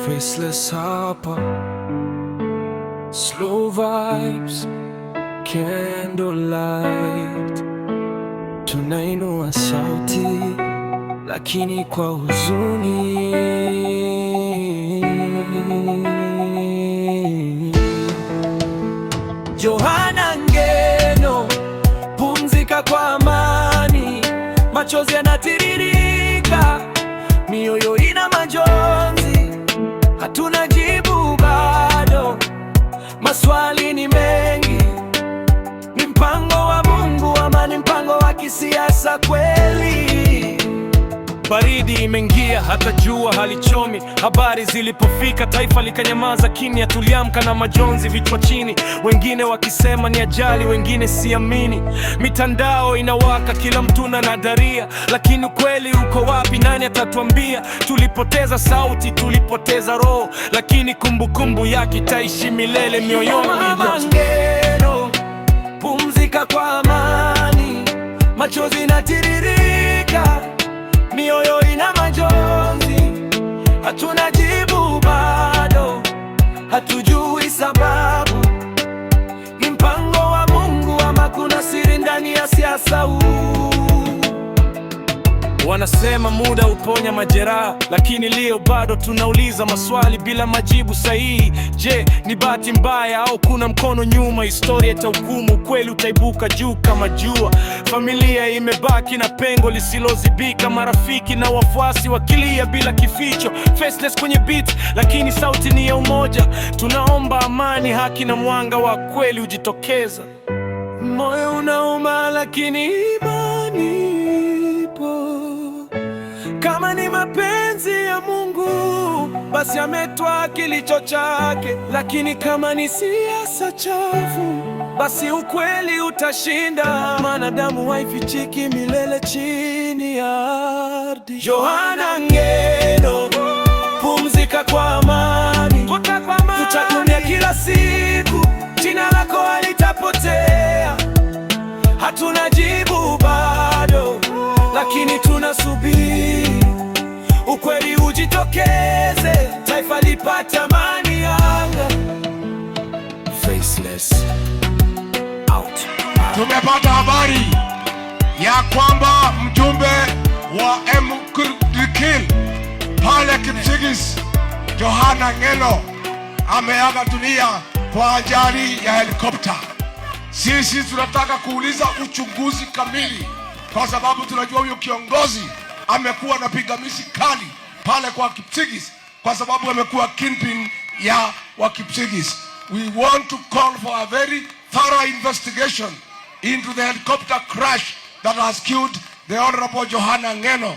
Faceless hapa, slow vibes, candlelight. Tunainua sauti lakini kwa huzuni. Johana Ngeno, pumzika kwa amani. Machozi yanatiririka, mioyo ina majonzi, hatuna jibu bado. Maswali ni mengi, ni mpango wa Mungu ama ni mpango wa kisiasa kweli? Baridi imeingia, hata jua halichomi. Habari zilipofika, taifa likanyamaza kimya. Tuliamka na majonzi, vichwa chini, wengine wakisema ni ajali, wengine siamini. Mitandao inawaka, kila mtu na nadharia, lakini ukweli uko wapi? Nani atatuambia? Tulipoteza sauti, tulipoteza roho, lakini kumbukumbu yake itaishi milele mioyoni. Mama Ngeno, pumzika kwa amani. Machozi yanatiririka, mioyo ina majonzi, hatuna jibu bado, hatujui sababu. Ni mpango wa Mungu ama kuna siri ndani ya siasa huu? Wanasema muda huponya majeraha, lakini leo bado tunauliza maswali bila majibu sahihi. Je, ni bahati mbaya au kuna mkono nyuma? Historia itahukumu, ukweli utaibuka juu kama jua. Familia imebaki na pengo lisilozibika, marafiki na wafuasi wakilia bila kificho. Faceless kwenye beat, lakini sauti ni ya umoja. Tunaomba amani, haki na mwanga wa kweli ujitokeza. Moyo unauma lakini imani ipo. Kama ni mapenzi ya Mungu, basi ametwaa kilicho chake. Lakini kama ni siasa chafu, basi ukweli utashinda. Manadamu haifichiki milele chini ya ardhi. Johana Ngeno, pumzika kwa amani. Tutakumbia kila siku, jina lako halitapotea. Hatuna jibu bado, lakini tunasubiri ukweli ujitokeze, taifa lipate amani anga. Faceless out. Tumepata habari ya kwamba mjumbe wa MK pale Kipsigis, Johana Ngeno, ameaga dunia kwa ajali ya helikopta. Sisi tunataka kuuliza uchunguzi kamili, kwa sababu tunajua huyo kiongozi amekuwa na pingamizi kali pale kwa Kipsigis, kwa sababu amekuwa kingpin ya wa Kipsigis. We want to call for a very thorough investigation into the helicopter crash that has killed the Honorable Johana Ngeno.